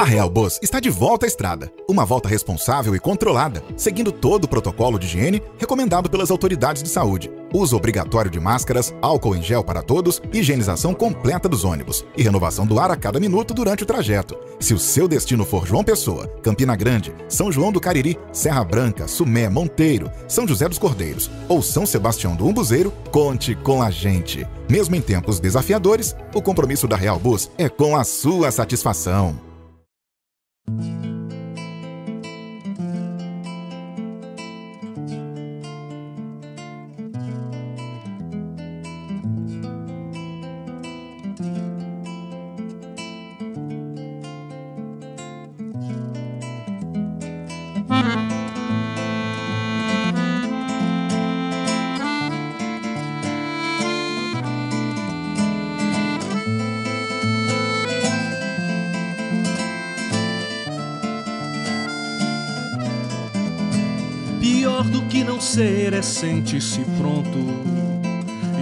Real Bus está de volta à estrada. Uma volta responsável e controlada, seguindo todo o protocolo de higiene recomendado pelas autoridades de saúde. Uso obrigatório de máscaras, álcool em gel para todos, higienização completa dos ônibus e renovação do ar a cada minuto durante o trajeto. Se o seu destino for João Pessoa, Campina Grande, São João do Cariri, Serra Branca, Sumé, Monteiro, São José dos Cordeiros ou São Sebastião do Umbuzeiro, conte com a gente. Mesmo em tempos desafiadores, o compromisso da Real Bus é com a sua satisfação. Pior do que não ser é sentir-se pronto,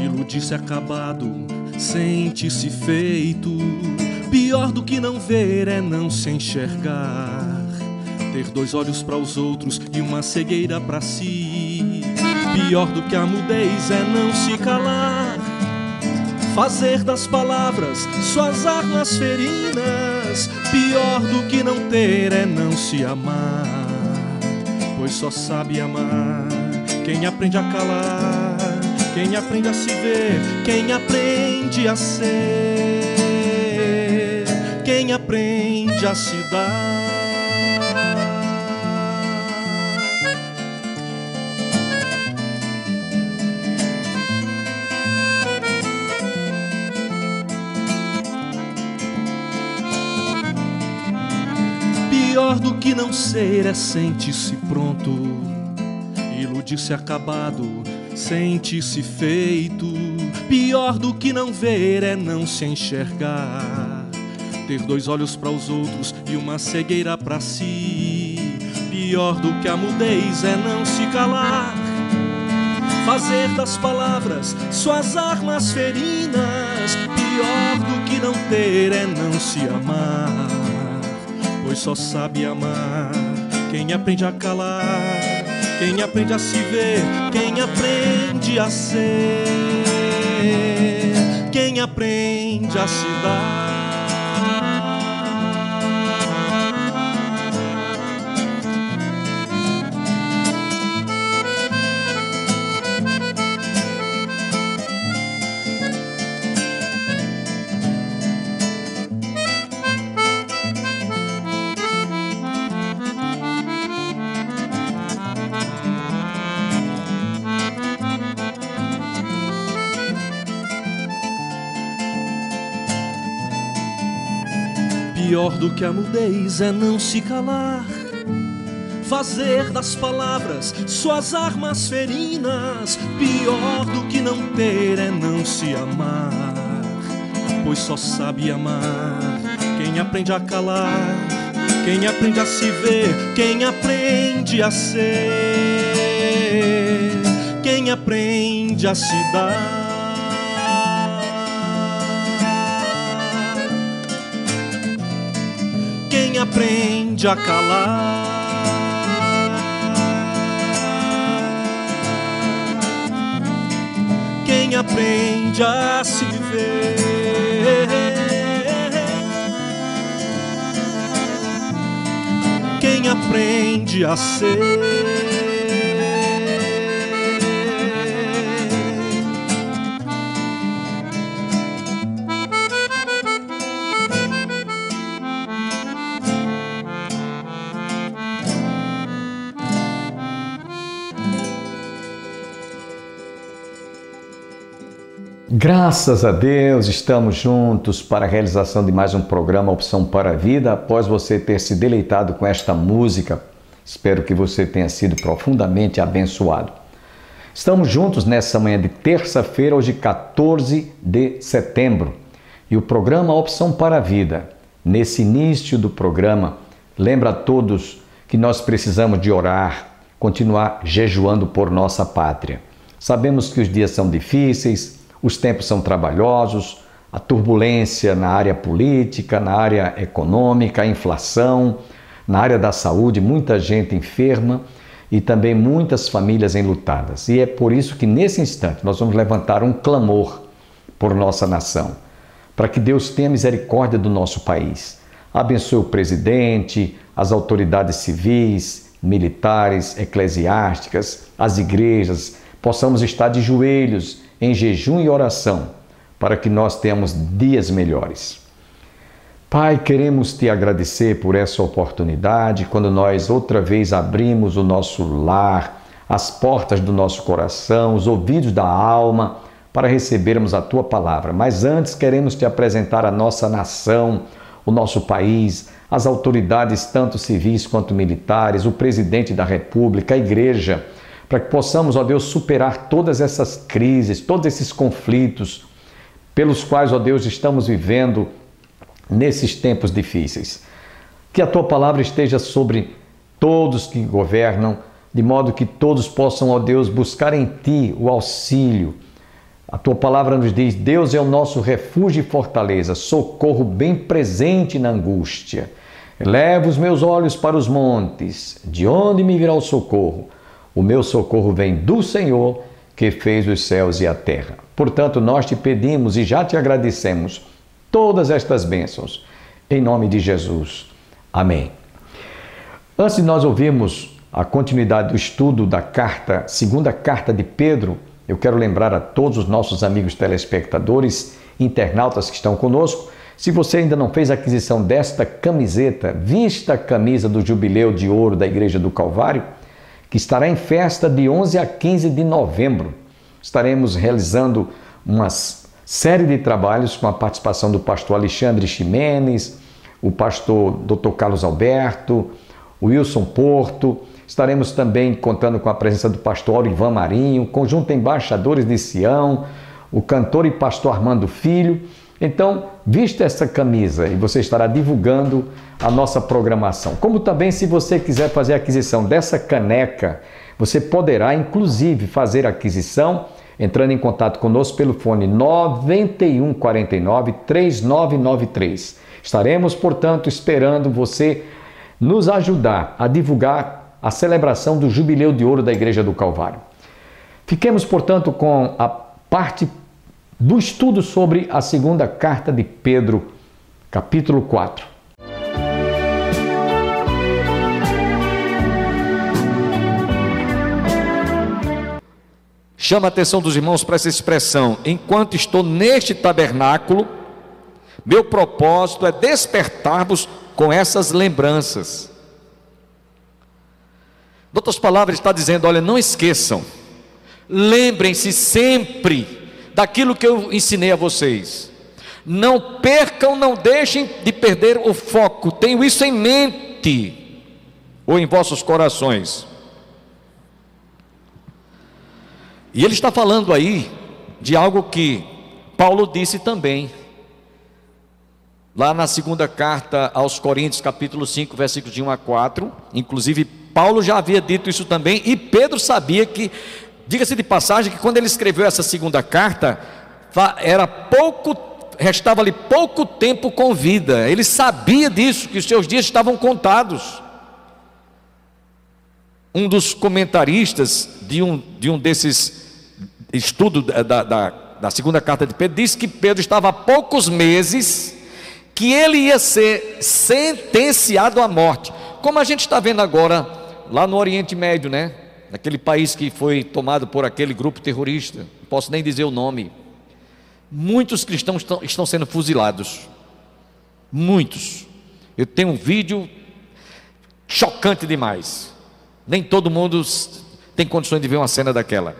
iludir-se acabado, sentir-se feito. Pior do que não ver é não se enxergar, ter dois olhos para os outros e uma cegueira para si. Pior do que a mudez é não se calar, fazer das palavras suas armas ferinas. Pior do que não ter é não se amar, pois só sabe amar quem aprende a calar, quem aprende a se ver, quem aprende a ser, quem aprende a se dar. Pior do que não ser é sentir-se pronto, iludir-se acabado, sentir-se feito. Pior do que não ver é não se enxergar, ter dois olhos para os outros e uma cegueira para si. Pior do que a mudez é não se calar, fazer das palavras suas armas ferinas. Pior do que não ter é não se amar, pois só sabe amar quem aprende a calar, quem aprende a se ver, quem aprende a ser, quem aprende a se dar. Pior do que a mudez é não se calar, fazer das palavras suas armas ferinas. Pior do que não ter é não se amar, pois só sabe amar quem aprende a calar, quem aprende a se ver, quem aprende a ser, quem aprende a se dar. Quem aprende a calar, quem aprende a se ver, quem aprende a ser. Graças a Deus, estamos juntos para a realização de mais um programa Opção para a Vida. Após você ter se deleitado com esta música, espero que você tenha sido profundamente abençoado. Estamos juntos nessa manhã de terça-feira, hoje 14 de setembro. E o programa Opção para a Vida, nesse início do programa, lembra a todos que nós precisamos de orar, continuar jejuando por nossa pátria. Sabemos que os dias são difíceis, os tempos são trabalhosos, a turbulência na área política, na área econômica, a inflação, na área da saúde, muita gente enferma e também muitas famílias enlutadas. E é por isso que nesse instante nós vamos levantar um clamor por nossa nação, para que Deus tenha misericórdia do nosso país. Abençoe o presidente, as autoridades civis, militares, eclesiásticas, as igrejas, possamos estar de joelhos em jejum e oração, para que nós tenhamos dias melhores. Pai, queremos te agradecer por essa oportunidade, quando nós outra vez abrimos o nosso lar, as portas do nosso coração, os ouvidos da alma, para recebermos a tua palavra. Mas antes queremos te apresentar a nossa nação, o nosso país, as autoridades tanto civis quanto militares, o presidente da República, a igreja, para que possamos, ó Deus, superar todas essas crises, todos esses conflitos pelos quais, ó Deus, estamos vivendo nesses tempos difíceis. Que a tua palavra esteja sobre todos que governam, de modo que todos possam, ó Deus, buscar em ti o auxílio. A tua palavra nos diz: Deus é o nosso refúgio e fortaleza, socorro bem presente na angústia. Eleva os meus olhos para os montes, de onde me virá o socorro? O meu socorro vem do Senhor, que fez os céus e a terra. Portanto, nós te pedimos e já te agradecemos todas estas bênçãos, em nome de Jesus. Amém. Antes de nós ouvirmos a continuidade do estudo da segunda carta de Pedro, eu quero lembrar a todos os nossos amigos telespectadores, internautas que estão conosco, se você ainda não fez a aquisição desta camiseta, vista a camisa do Jubileu de Ouro da Igreja do Calvário, que estará em festa de 11 a 15 de novembro. Estaremos realizando uma série de trabalhos com a participação do pastor Alexandre Ximenes, o pastor Dr. Carlos Alberto, o Wilson Porto. Estaremos também contando com a presença do pastor Aurivan Marinho, conjunto de embaixadores de Sião, o cantor e pastor Armando Filho. Então, vista essa camisa e você estará divulgando a nossa programação. Como também, se você quiser fazer a aquisição dessa caneca, você poderá, inclusive, fazer a aquisição entrando em contato conosco pelo fone 9149-3993. Estaremos, portanto, esperando você nos ajudar a divulgar a celebração do Jubileu de Ouro da Igreja do Calvário. Fiquemos, portanto, com a parte do estudo sobre a segunda carta de Pedro, capítulo 4. Chama a atenção dos irmãos para essa expressão: enquanto estou neste tabernáculo, meu propósito é despertar-vos com essas lembranças. Em outras palavras, está dizendo: olha, não esqueçam, lembrem-se sempre daquilo que eu ensinei a vocês. Não percam, não deixem de perder o foco. Tenham isso em mente ou em vossos corações. E ele está falando aí de algo que Paulo disse também, lá na segunda carta aos Coríntios, capítulo 5, versículos de 1 a 4. Inclusive, Paulo já havia dito isso também, e Pedro sabia que, diga-se de passagem, que quando ele escreveu essa segunda carta, restava-lhe pouco tempo com vida. Ele sabia disso, que os seus dias estavam contados. Um dos comentaristas de um desses estudos da segunda carta de Pedro disse que Pedro estava há poucos meses que ele ia ser sentenciado à morte, como a gente está vendo agora lá no Oriente Médio, né? Naquele país que foi tomado por aquele grupo terrorista, não posso nem dizer o nome. Muitos cristãos estão sendo fuzilados, muitos. Eu tenho um vídeo chocante demais. Nem todo mundo tem condições de ver uma cena daquela.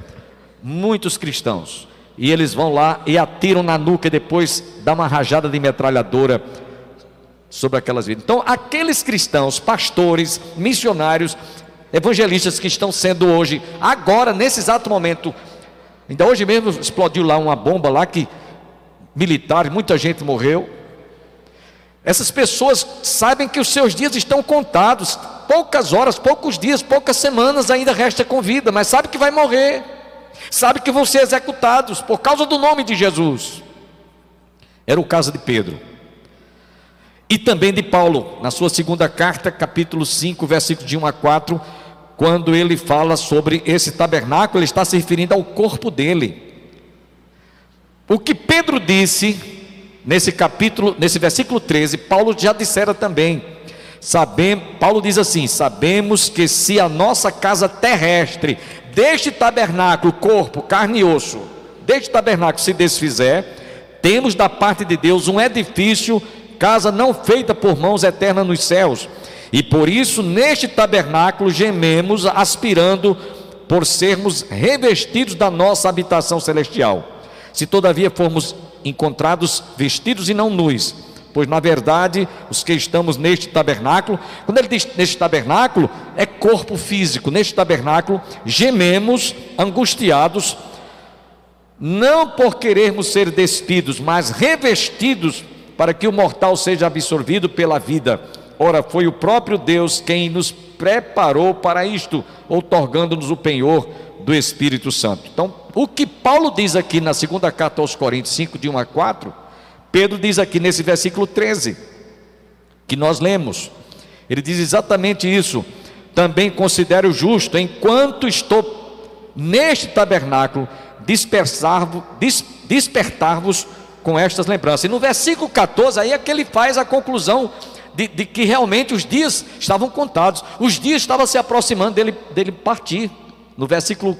Muitos cristãos, e eles vão lá e atiram na nuca e depois dá uma rajada de metralhadora sobre aquelas vidas. Então, aqueles cristãos, pastores, missionários, evangelistas que estão sendo hoje, agora, nesse exato momento, ainda hoje mesmo explodiu lá uma bomba lá, que militares, muita gente morreu. Essas pessoas sabem que os seus dias estão contados, poucas horas, poucos dias, poucas semanas ainda resta com vida, mas sabe que vai morrer, sabe que vão ser executados por causa do nome de Jesus. Era o caso de Pedro. E também de Paulo, na sua segunda carta, capítulo 5, versículos de 1 a 4, quando ele fala sobre esse tabernáculo, ele está se referindo ao corpo dele. O que Pedro disse nesse capítulo, nesse versículo 13, Paulo já dissera também. Paulo diz assim: sabemos que se a nossa casa terrestre, deste tabernáculo, corpo, carne e osso, deste tabernáculo se desfizer, temos da parte de Deus um edifício, casa não feita por mãos, eterna nos céus. E por isso neste tabernáculo gememos, aspirando por sermos revestidos da nossa habitação celestial. Se todavia formos encontrados vestidos e não nus, pois na verdade os que estamos neste tabernáculo, quando ele diz neste tabernáculo, é corpo físico. Neste tabernáculo gememos, angustiados, não por querermos ser despidos, mas revestidos, para que o mortal seja absorvido pela vida. Ora, foi o próprio Deus quem nos preparou para isto, outorgando-nos o penhor do Espírito Santo. Então, o que Paulo diz aqui na segunda carta aos Coríntios 5, de 1 a 4, Pedro diz aqui nesse versículo 13, que nós lemos. Ele diz exatamente isso: também considero justo, enquanto estou neste tabernáculo, despertar-vos com estas lembranças. E no versículo 14, aí é que ele faz a conclusão de que realmente os dias estavam contados, os dias estavam se aproximando dele partir. No versículo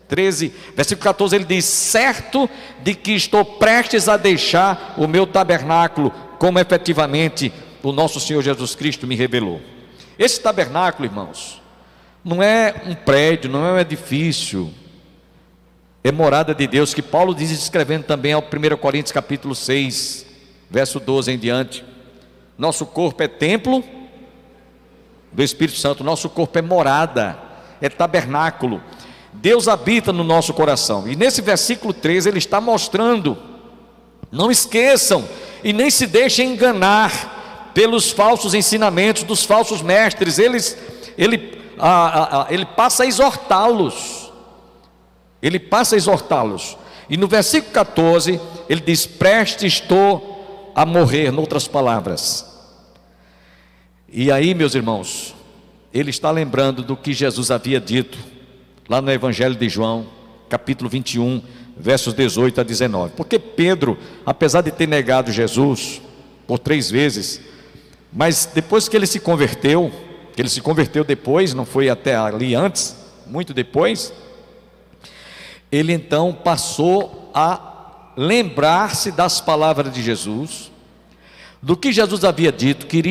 13, versículo 14, ele diz: certo de que estou prestes a deixar o meu tabernáculo, como efetivamente o nosso Senhor Jesus Cristo me revelou. Esse tabernáculo, irmãos, não é um prédio, não é um edifício, é morada de Deus, que Paulo diz, escrevendo também ao 1 Coríntios capítulo 6, verso 12 em diante. Nosso corpo é templo do Espírito Santo, nosso corpo é morada, é tabernáculo. Deus habita no nosso coração. E nesse versículo 13 ele está mostrando: não esqueçam e nem se deixem enganar pelos falsos ensinamentos dos falsos mestres. Ele passa a exortá-los. Ele passa a exortá-los. E no versículo 14 ele diz: prestes estou a morrer, noutras palavras. E aí, meus irmãos, ele está lembrando do que Jesus havia dito lá no Evangelho de João, capítulo 21, versos 18 a 19. Porque Pedro, apesar de ter negado Jesus por 3 vezes, mas depois que ele se converteu depois, não foi até ali antes, muito depois, ele então passou a lembrar-se das palavras de Jesus, do que Jesus havia dito, que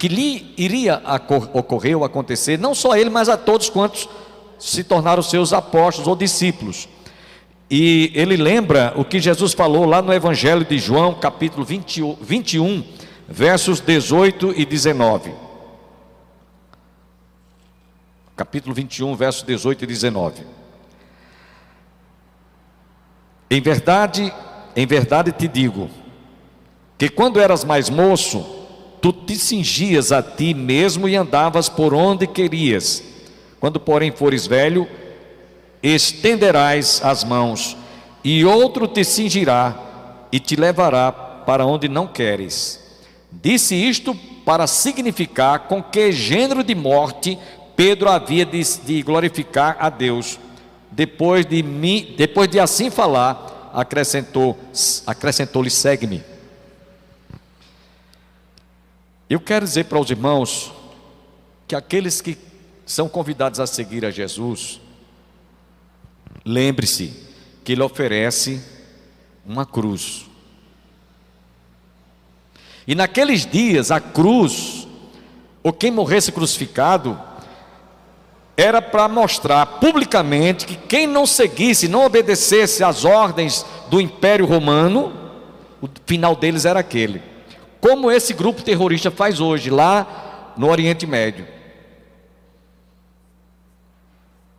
lhe iria ocorrer ou acontecer, não só a ele, mas a todos quantos se tornaram seus apóstolos ou discípulos. E ele lembra o que Jesus falou lá no Evangelho de João, capítulo 21, versos 18 e 19. Capítulo 21, versos 18 e 19. Em verdade te digo, que quando eras mais moço, tu te cingias a ti mesmo e andavas por onde querias. Quando porém fores velho, estenderás as mãos, e outro te cingirá e te levará para onde não queres. Disse isto para significar com que gênero de morte Pedro havia de glorificar a Deus. Depois de assim falar, acrescentou-lhe: segue-me. Eu quero dizer para os irmãos que aqueles que são convidados a seguir a Jesus, lembre-se que Ele oferece uma cruz. E naqueles dias a cruz, ou quem morresse crucificado, era para mostrar publicamente que quem não seguisse, não obedecesse às ordens do Império Romano, o final deles era aquele. Como esse grupo terrorista faz hoje, lá no Oriente Médio.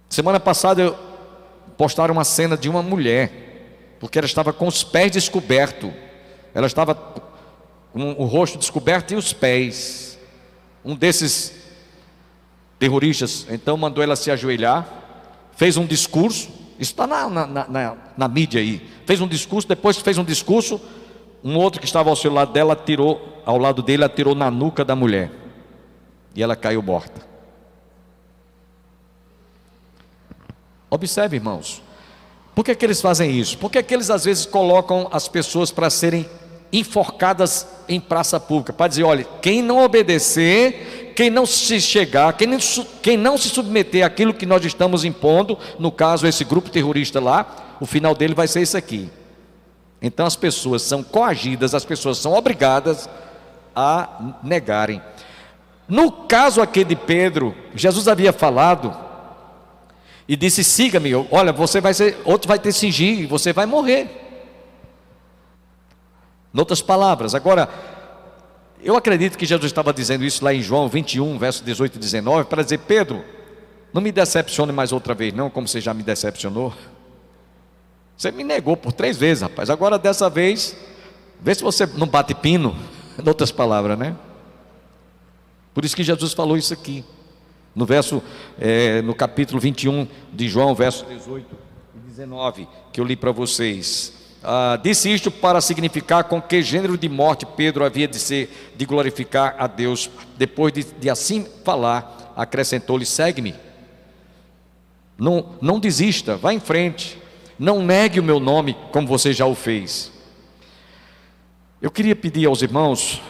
Semana passada postaram uma cena de uma mulher, porque ela estava com os pés descobertos. Ela estava com o rosto descoberto e os pés. Um desses terroristas então mandou ela se ajoelhar, fez um discurso. Isso está na mídia aí. Fez um discurso, depois fez um discurso um outro que estava ao seu lado dela atirou na nuca da mulher, e ela caiu morta. Observe, irmãos, por que eles fazem isso? Porque eles às vezes colocam as pessoas para serem enforcadas em praça pública, para dizer, olha, quem não obedecer, quem não se chegar, quem não se submeter àquilo que nós estamos impondo, no caso esse grupo terrorista lá, o final dele vai ser isso aqui. Então as pessoas são coagidas, as pessoas são obrigadas a negarem. No caso aqui de Pedro, Jesus havia falado e disse, siga-me, olha, outro vai te cingir e você vai morrer. Em outras palavras, agora, eu acredito que Jesus estava dizendo isso lá em João 21, verso 18 e 19, para dizer, Pedro, não me decepcione mais outra vez não, como você já me decepcionou. Você me negou por 3 vezes, rapaz, agora dessa vez, vê se você não bate pino, em outras palavras, né? Por isso que Jesus falou isso aqui, no capítulo 21 de João, verso 18 e 19, que eu li para vocês. Disse isto para significar com que gênero de morte Pedro havia de glorificar a Deus. Depois de assim falar, acrescentou-lhe, segue-me, não desista, vá em frente, não negue o meu nome como você já o fez. Eu queria pedir aos irmãos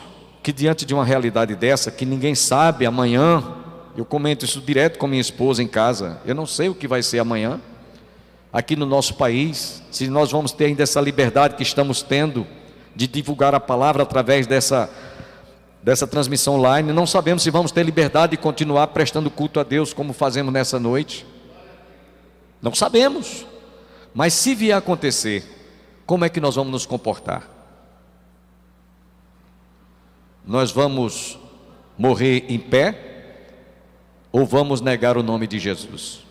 que diante de uma realidade dessa, que ninguém sabe amanhã, eu comento isso direto com minha esposa em casa, eu não sei o que vai ser amanhã aqui no nosso país, se nós vamos ter ainda essa liberdade que estamos tendo de divulgar a palavra através dessa transmissão online. Não sabemos se vamos ter liberdade de continuar prestando culto a Deus como fazemos nessa noite, não sabemos. Mas se vier a acontecer, como é que nós vamos nos comportar? Nós vamos morrer em pé ou vamos negar o nome de Jesus?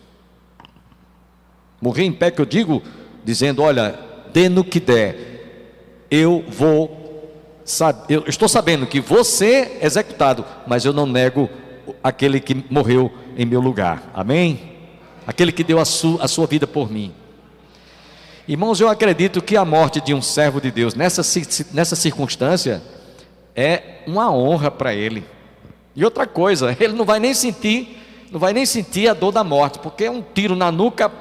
Morrer em pé, que eu digo, dizendo, olha, dê no que der, eu estou sabendo que vou ser executado, mas eu não nego aquele que morreu em meu lugar, amém? Aquele que deu a sua vida por mim. Irmãos, eu acredito que a morte de um servo de Deus nessa circunstância é uma honra para ele. E outra coisa, ele não vai nem sentir a dor da morte, porque um tiro na nuca,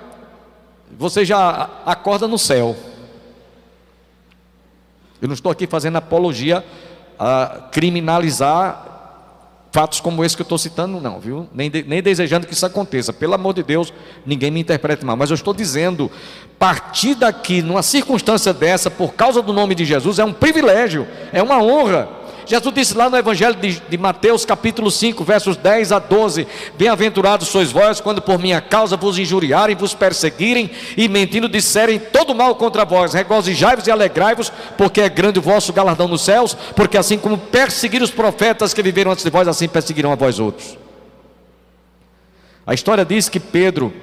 você já acorda no céu. Eu não estou aqui fazendo apologia a criminalizar fatos como esse que eu estou citando, não, viu? Nem desejando que isso aconteça, pelo amor de Deus, ninguém me interprete mal, mas eu estou dizendo, partir daqui numa circunstância dessa, por causa do nome de Jesus, é um privilégio, é uma honra. Jesus disse lá no Evangelho de Mateus capítulo 5, versos 10 a 12, bem-aventurados sois vós, quando por minha causa vos injuriarem, vos perseguirem, e mentindo disserem todo mal contra vós, regozijai-vos e alegrai-vos, porque é grande o vosso galardão nos céus, porque assim como perseguiram os profetas que viveram antes de vós, assim perseguirão a vós outros. A história diz que Pedro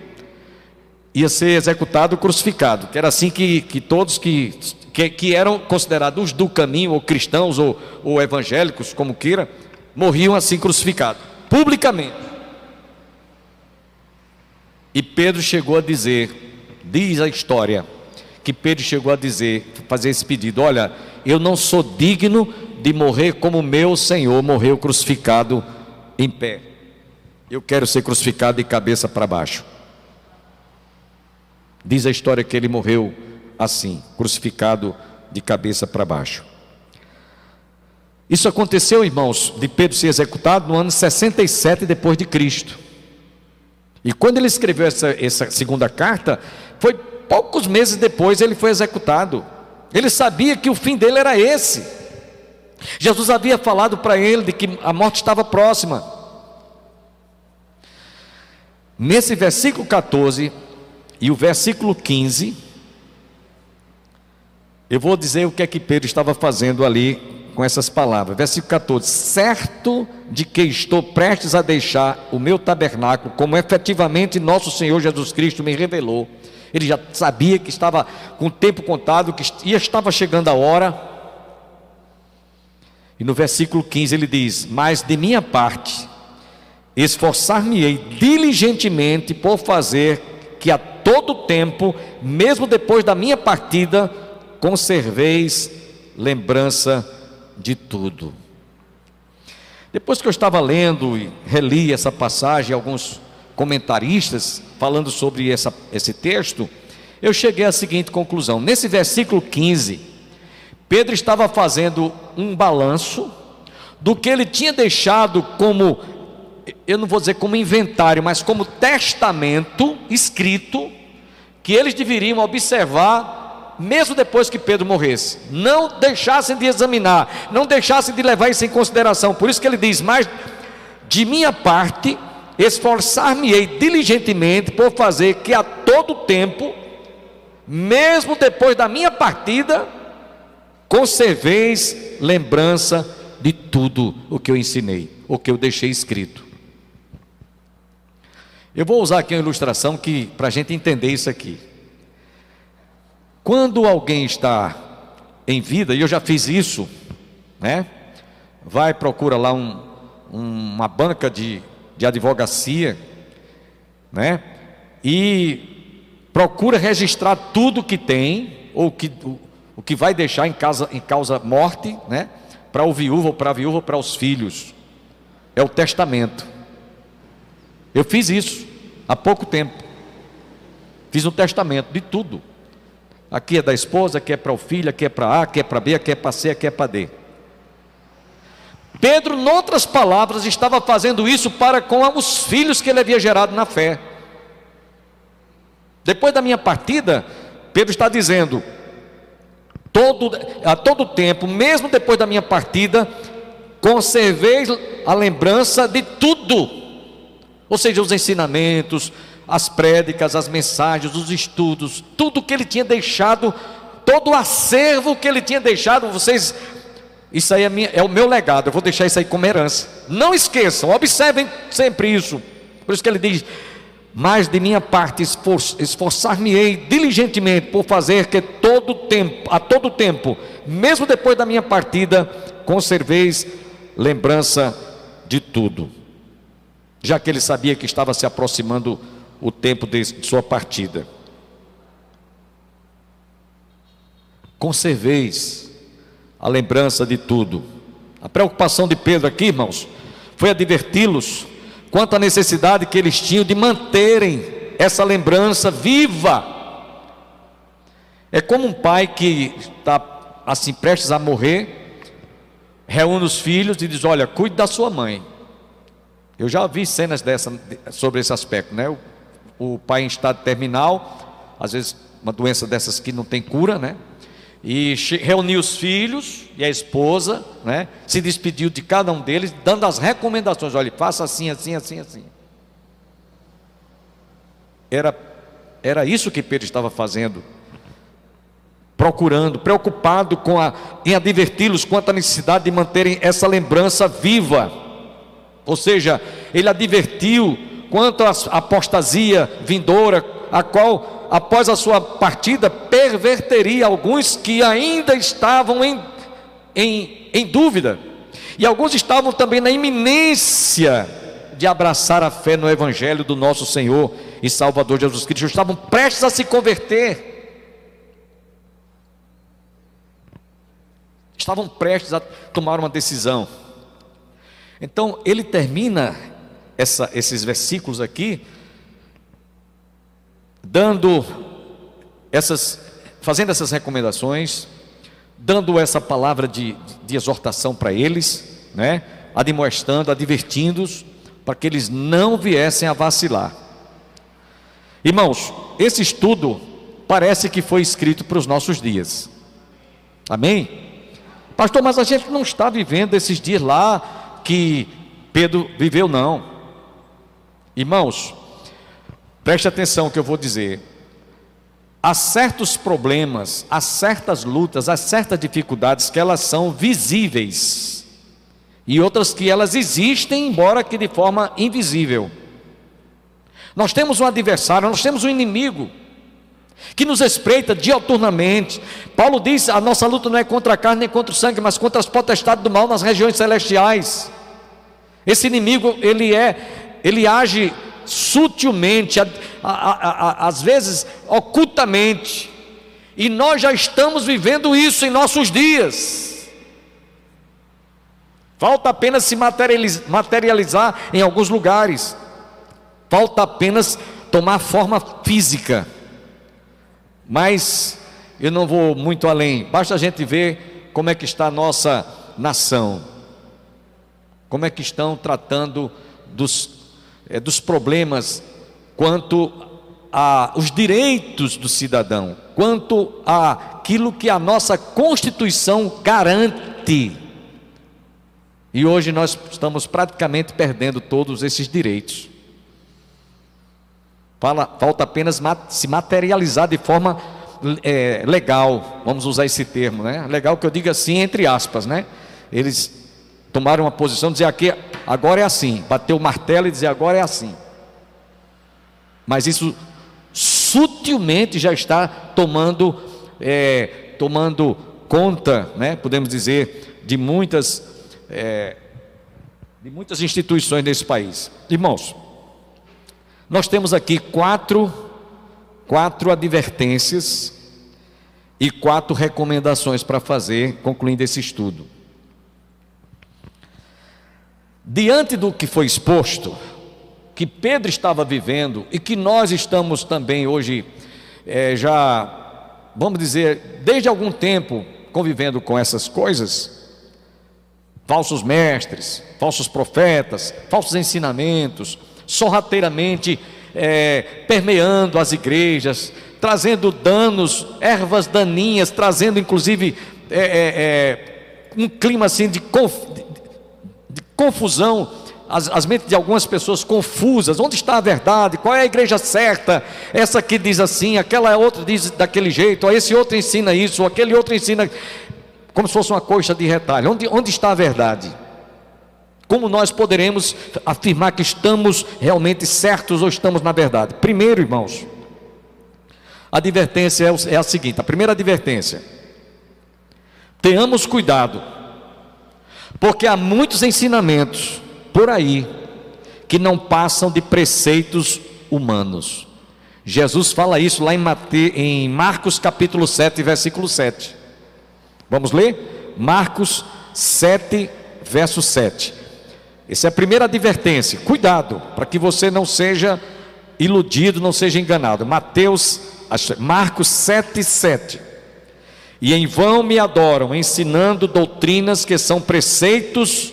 ia ser executado, crucificado, que era assim que todos que eram considerados do caminho, ou cristãos, ou evangélicos, como queira, morriam assim crucificados, publicamente. E Pedro chegou a dizer, diz a história, que Pedro chegou a dizer, fazer esse pedido, olha, eu não sou digno de morrer como meu Senhor morreu crucificado em pé, eu quero ser crucificado de cabeça para baixo. Diz a história que ele morreu assim, crucificado de cabeça para baixo. Isso aconteceu, irmãos, de Pedro ser executado no ano 67 depois de Cristo. E quando ele escreveu essa segunda carta, foi poucos meses depois ele foi executado. Ele sabia que o fim dele era esse. Jesus havia falado para ele de que a morte estava próxima. Nesse versículo 14 e o versículo 15, eu vou dizer o que é que Pedro estava fazendo ali com essas palavras. Versículo 14: certo de que estou prestes a deixar o meu tabernáculo, como efetivamente nosso Senhor Jesus Cristo me revelou. Ele já sabia que estava com o tempo contado, que estava chegando a hora. E no versículo 15 ele diz: mas de minha parte esforçar-me-ei diligentemente por fazer que a todo tempo, mesmo depois da minha partida, conserveis lembrança de tudo. Depois que eu estava lendo e reli essa passagem, alguns comentaristas falando sobre esse texto, eu cheguei à seguinte conclusão: nesse versículo 15, Pedro estava fazendo um balanço do que ele tinha deixado como, eu não vou dizer como inventário, mas como testamento escrito, que eles deveriam observar mesmo depois que Pedro morresse, não deixassem de examinar, não deixassem de levar isso em consideração. Por isso que ele diz: mas de minha parte esforçar-me-ei diligentemente por fazer que a todo tempo, mesmo depois da minha partida, conserveis lembrança de tudo o que eu ensinei, o que eu deixei escrito. Eu vou usar aqui uma ilustração para a gente entender isso aqui. Quando alguém está em vida, e eu já fiz isso, né? Procura lá uma banca de advocacia, né? E procura registrar tudo que tem, ou o que vai deixar em causa morte, né? Para o viúvo, ou para a viúva, ou para os filhos. É o testamento. Eu fiz isso há pouco tempo. Fiz um testamento de tudo. Aqui é da esposa, aqui é para o filho, aqui é para A, aqui é para B, aqui é para C, aqui é para D. Pedro, em outras palavras, estava fazendo isso para com os filhos que ele havia gerado na fé. Depois da minha partida, Pedro está dizendo: a todo tempo, mesmo depois da minha partida, conservei a lembrança de tudo. Ou seja, os ensinamentos, as prédicas, as mensagens, os estudos, tudo que ele tinha deixado, todo o acervo que ele tinha deixado. Vocês, isso aí é o meu legado, eu vou deixar isso aí como herança. Não esqueçam, observem sempre isso. Por isso que ele diz: mas de minha parte esforçar-me-ei diligentemente por fazer que a todo tempo, mesmo depois da minha partida, conserveis lembrança de tudo. Já que ele sabia que estava se aproximando o tempo de sua partida. Conserveis a lembrança de tudo. A preocupação de Pedro aqui, irmãos, foi adverti-los quanto à necessidade que eles tinham de manterem essa lembrança viva. É como um pai que está assim prestes a morrer, reúne os filhos e diz: olha, cuide da sua mãe. Eu já vi cenas sobre esse aspecto, né? O pai em estado terminal, às vezes uma doença dessas que não tem cura, né? E reuniu os filhos e a esposa, né? Se despediu de cada um deles, dando as recomendações: olha, faça assim, assim, assim, assim. Era isso que Pedro estava fazendo, preocupado em adverti-los quanto à necessidade de manterem essa lembrança viva. Ou seja, ele advertiu quanto à apostasia vindoura, a qual, após a sua partida, perverteria alguns que ainda estavam em dúvida, e alguns estavam também na iminência de abraçar a fé no Evangelho do nosso Senhor e Salvador Jesus Cristo. Estavam prestes a se converter, estavam prestes a tomar uma decisão. Então ele termina esses versículos aqui fazendo essas recomendações, dando essa palavra de exortação para eles, né? Admoestando, advertindo-os, para que eles não viessem a vacilar. Irmãos, esse estudo parece que foi escrito para os nossos dias. Amém? Pastor, mas a gente não está vivendo esses dias lá que Pedro viveu, não. Irmãos, preste atenção no que eu vou dizer. Há certos problemas, há certas lutas, há certas dificuldades que elas são visíveis, e outras que elas existem, embora que de forma invisível. Nós temos um adversário, nós temos um inimigo que nos espreita diuturnamente. Paulo diz: a nossa luta não é contra a carne nem contra o sangue, mas contra as potestades do mal nas regiões celestiais. Esse inimigo, ele age sutilmente, às vezes ocultamente, E nós já estamos vivendo isso em nossos dias. Falta apenas se materializar em alguns lugares. Falta apenas tomar forma física. Mas eu não vou muito além. Basta a gente ver como é que está a nossa nação. Como é que estão tratando dos problemas quanto aos direitos do cidadão, quanto àquilo que a nossa Constituição garante. E hoje nós estamos praticamente perdendo todos esses direitos. Falta apenas se materializar de forma legal, vamos usar esse termo, né? Legal que eu digo assim, entre aspas, né? Eles tomaram uma posição, dizer aqui, agora é assim, bater o martelo e dizer agora é assim. Mas isso sutilmente já está tomando conta, né? Podemos dizer, de muitas instituições nesse país. Irmãos, nós temos aqui quatro advertências e 4 recomendações para fazer, concluindo esse estudo. Diante do que foi exposto, que Pedro estava vivendo e que nós estamos também hoje, já, vamos dizer, desde algum tempo convivendo com essas coisas, falsos mestres, falsos profetas, falsos ensinamentos, sorrateiramente permeando as igrejas, trazendo danos, ervas daninhas, trazendo inclusive um clima assim de confusão, as mentes de algumas pessoas confusas. Onde está a verdade? Qual é a igreja certa? Essa aqui diz assim, aquela outra diz daquele jeito, esse outro ensina isso, aquele outro ensina, como se fosse uma coxa de retalho. Onde está a verdade? Como nós poderemos afirmar que estamos realmente certos ou estamos na verdade? Primeiro, irmãos, a advertência é a seguinte, a primeira advertência: tenhamos cuidado, porque há muitos ensinamentos por aí que não passam de preceitos humanos. Jesus fala isso lá em Marcos capítulo 7, versículo 7. Vamos ler? Marcos 7, verso 7. Essa é a primeira advertência. Cuidado, para que você não seja iludido, não seja enganado. Marcos 7, 7. E em vão me adoram, ensinando doutrinas que são preceitos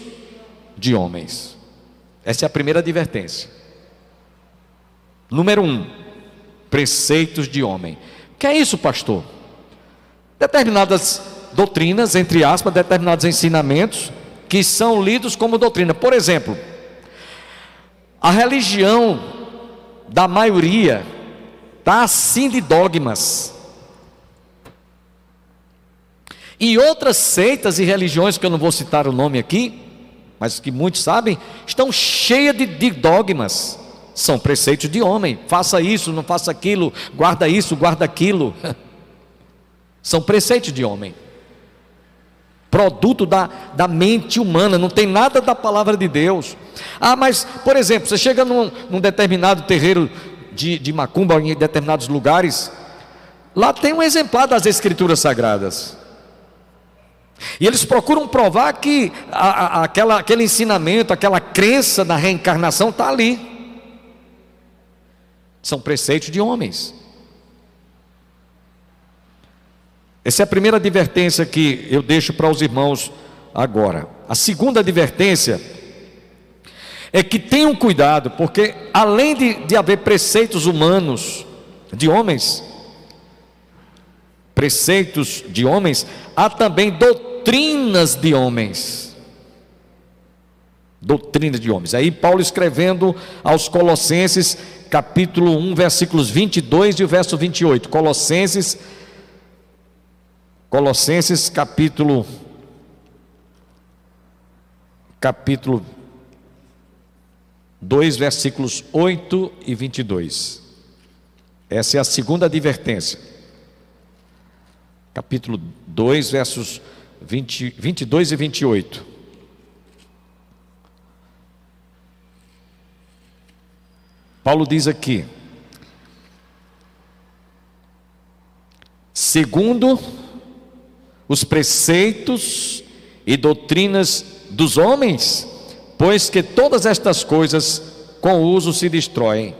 de homens. Essa é a primeira advertência. Número 1, preceitos de homem. O que é isso, pastor? Determinadas doutrinas, entre aspas, determinados ensinamentos que são lidos como doutrina. Por exemplo, a religião da maioria está assim de dogmas. E outras seitas e religiões, que eu não vou citar o nome aqui, mas que muitos sabem, estão cheias de dogmas. São preceitos de homem. Faça isso, não faça aquilo, guarda isso, guarda aquilo. São preceitos de homem, produto da mente humana, não tem nada da palavra de Deus. Mas, por exemplo, você chega num determinado terreiro de macumba, em determinados lugares, lá tem um exemplar das Escrituras Sagradas, e eles procuram provar que aquele ensinamento, aquela crença na reencarnação está ali. São preceitos de homens. Essa é a primeira advertência que eu deixo para os irmãos agora. A segunda advertência é que tenham cuidado, porque além de haver preceitos humanos, de homens, preceitos de homens, há também doutrinas de homens. Doutrinas de homens. Aí Paulo escrevendo aos Colossenses, capítulo 1, versículos 22 e o verso 28. Colossenses capítulo 2, versículos 8 e 22. Essa é a segunda advertência. Capítulo 2, versos 22 e 28. Paulo diz aqui: segundo os preceitos e doutrinas dos homens, pois que todas estas coisas com o uso se destroem.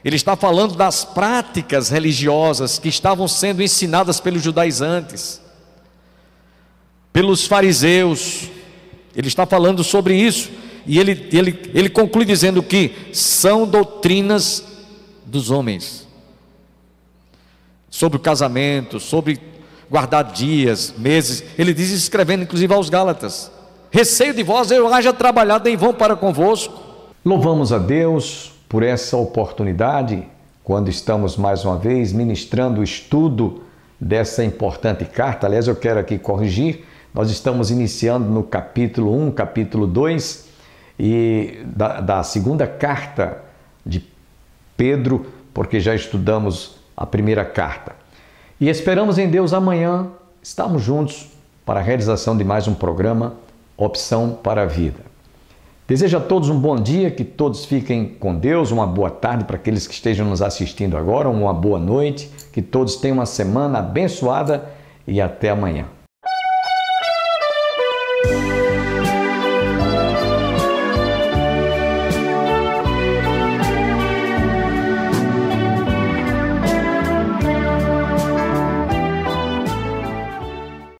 Ele está falando das práticas religiosas que estavam sendo ensinadas pelos judaizantes, pelos fariseus. Ele está falando sobre isso, e ele conclui dizendo que são doutrinas dos homens, sobre o casamento, sobre guardar dias, meses. Ele diz, escrevendo inclusive aos Gálatas: receio de vós, eu haja trabalhado em vão para convosco. Louvamos a Deus por essa oportunidade, quando estamos mais uma vez ministrando o estudo dessa importante carta. Aliás, eu quero aqui corrigir, nós estamos iniciando no capítulo 1, capítulo 2, e da segunda carta de Pedro, porque já estudamos a primeira carta. E esperamos em Deus amanhã estarmos juntos para a realização de mais um programa Opção para a Vida. Desejo a todos um bom dia, que todos fiquem com Deus, uma boa tarde para aqueles que estejam nos assistindo agora, uma boa noite, que todos tenham uma semana abençoada e até amanhã.